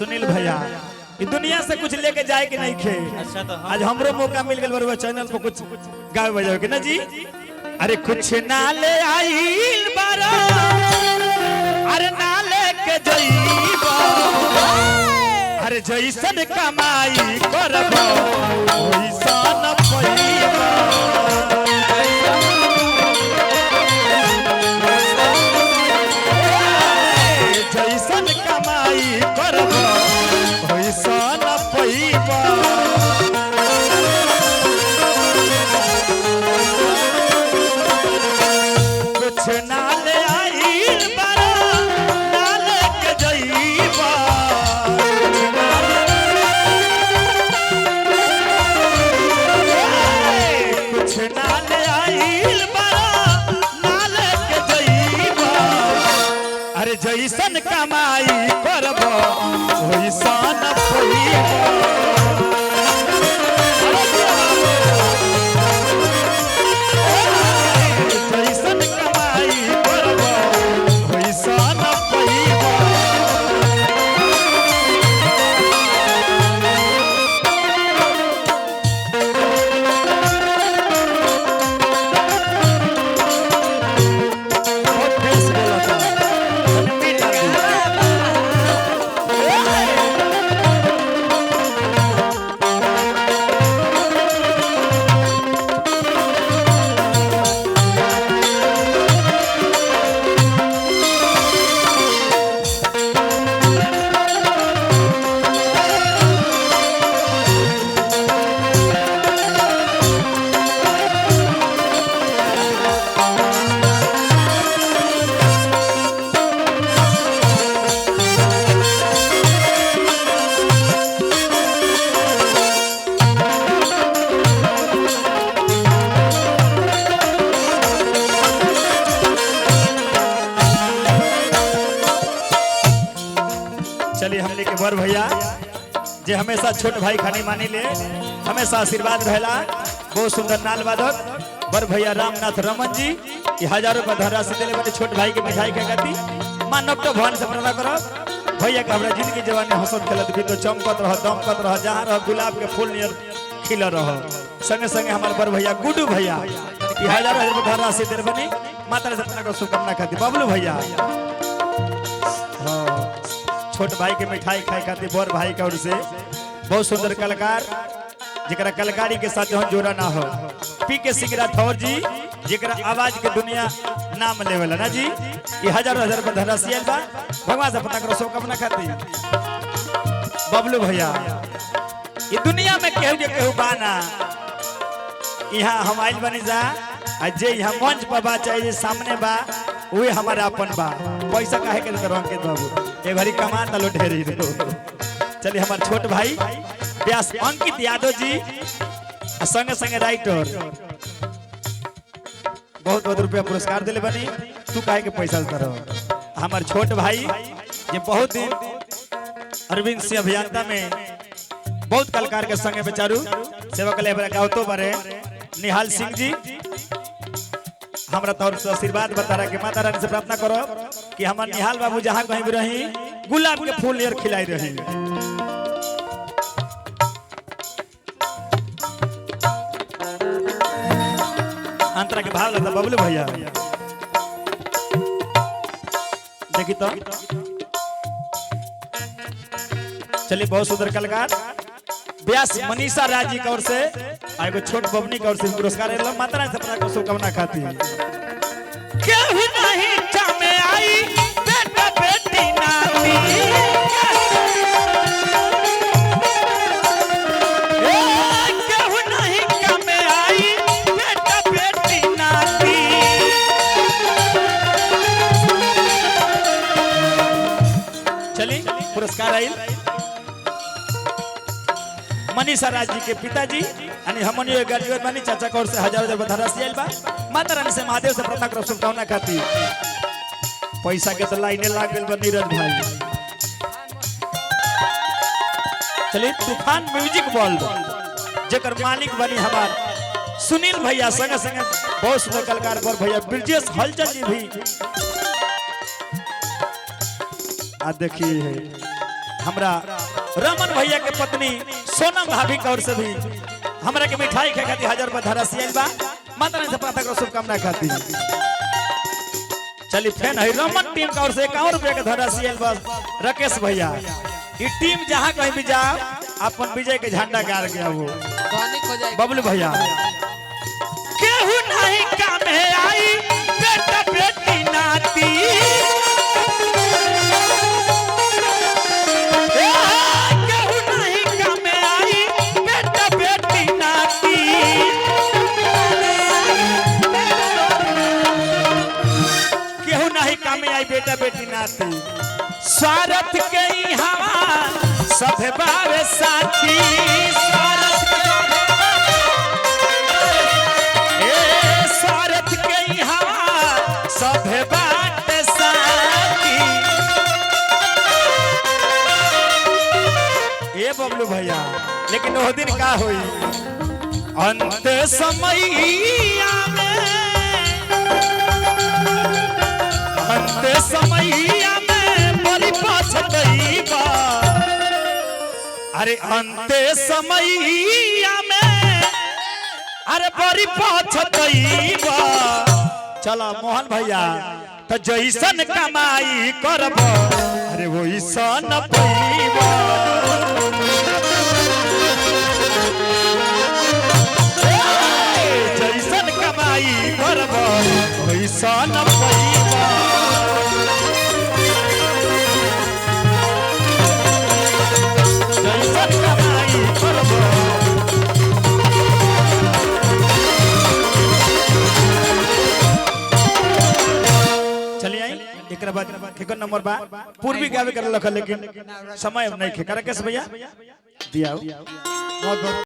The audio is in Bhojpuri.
सुनील भैया ये दुनिया से कुछ लेके जाए कि नहीं खे। अच्छा तो आज हमरो मौका मिल गया बरुआ चैनल पर कुछ गावे बजावे के ना जी। अरे कुछ ना ले आइल बारा अरे ना लेके जइबो अरे जइसन कमाई करबो ओइसन पैबो जइसन कमाई करबो ओइसन पैबो कुछ ना ले आइल बारा ना लेके जइबो कुछ ना ले आइल बारा ना लेके जइबो अरे जइसन कमाई करबो ओइसन पैबो जइसन कमाई करबो ओइसन पैबो बहुत फेस बोलता तने मीठ चलिए हमने के बर भैया जे हमेशा छोट भाई खानी मानी ले हमेशा आशीर्वाद रहला। बहुत सुंदर नाल वादक बर भैया रामनाथ रमन जी ये हजारों का धरा से दिले बने छोट भाई के मिठाई के गति मां नक्ट भवन से प्रार्थना करो भैया का हमरा जिंदगी जवानी हंसत खेलत भी तो चमकत रह दमकत रह जहां रह गुलाब के फूल नियर खिल रह संगे संगे हमारे बर भैया गुड्डू भैया ये हजारों का धरा से दिले बनी माता से प्रार्थना करो शुभकामना खाती बबलू भैया छोट भाई के मिठाई खाए खातिर बड़ भाई का ओर से बहुत सुंदर कलाकार जरा कलाकारी के साथ हम जोड़ा ना हो पी के सिंह राठौर जी जरा आवाज के दुनिया नाम लेवल ना जी ये हजारों हजार रुपया धनराशि बा भगवान से पता करो शुभकामना खाती बबलू भैया ये दुनिया में केहू के केहू बाना यहाँ हम आइल बनी जा जे यहाँ मंच पर बा चाहे सामने बा वही हमारा अपन बा पैसा काहे के करो अंकित बाबू ये घड़ी कमा तलो ढेरी दो। चलिए हमारे छोट भाई व्यास अंकित यादव जी संगे संगे राइटर बहुत बहुत रुपया पुरस्कार दिले बनी तू काहे के पैसा करो हमारे छोट भाई ये बहुत दिन अरविंद सिंह अभियंता में बहुत कलाकार के संगे बेचारू सेवा कले गावतो बारे निहाल सिंह जी हमरा तौर से आशीर्वाद बता रहा कि माता रानी से प्रार्थना करो कि हमार निहाल बाबू जहाँ कहीं भी रही गुलाब के फूल यार खिलाई रही। अंतरा के भाव लगता बबलू भैया देखी तो चलिए बहुत सुंदर कलाकार व्यास मनीषा राज जी की ओर से एगो छोट बबनी की ओर से पुरस्कार माता रानी से प्रार्थना करो शुभकामना खाती केहू नहीं चामे आई बेटा बेटी नाती केहू नहीं चामे आई बेटा बेटी नाती चलिए पुरस्कार आई मनीषा राज जी के पिताजी यानी हमनी ग्रेजुएट बनी चाचा कौर से हजारों हजार धनराशि आइल बा माता रानी से महादेव से प्रार्थना करो शुभकामना खाती पैसा के तो लाइने लाग गइल बा नीरज भाई। चलिए तूफान म्यूजिक वर्ल्ड जेकर मालिक बनी हमार सुनील भैया संगे संगे बहुत सुंदर कलाकार पर भैया ब्रजेश हलचल जी भी आ देखिए हमरा रमन भैया के पत्नी सोनम भाभी की ओर से भी हमरा के मिठाई खाए खाती 1000 रुपया धरासी आइल बा। माता रानी से प्रार्थना करो शुभकामना खाती। चली फैन है रमन टीम का ओर से 51 रुपया के धरासी आइल बा। राकेश भैया ये टीम जहां कहीं भी जाओ अपन विजय के झंडा गाड़ गया वो बबलू भैया केहू नहीं काम है आई बेटा बेटी नाती केहू नहीं काम है आई बेटा बेटी नाती केहू नहीं काम है आई बेटा बेटी नाती स्वार्थ के हवा सब बावे साथी स्वार्थ के हवा सब बात साथी। ये बबलू भैया लेकिन वो दिन का हुई अंत समैया में अंत समैया में बड़ी पछतैबा अरे अंत समैया में अरे बड़ी पछतैबा। चला मोहन भैया तो जैसन कमाई करब अरे वैसन पैबा जैसन कमाई करब वैसन पैबा जैसन कमाई करब। चलिए एक बाद केकर नंबर बा पूर्वी गावे कर लख लेकिन समय नहीं खे कर कैसे भैया दिया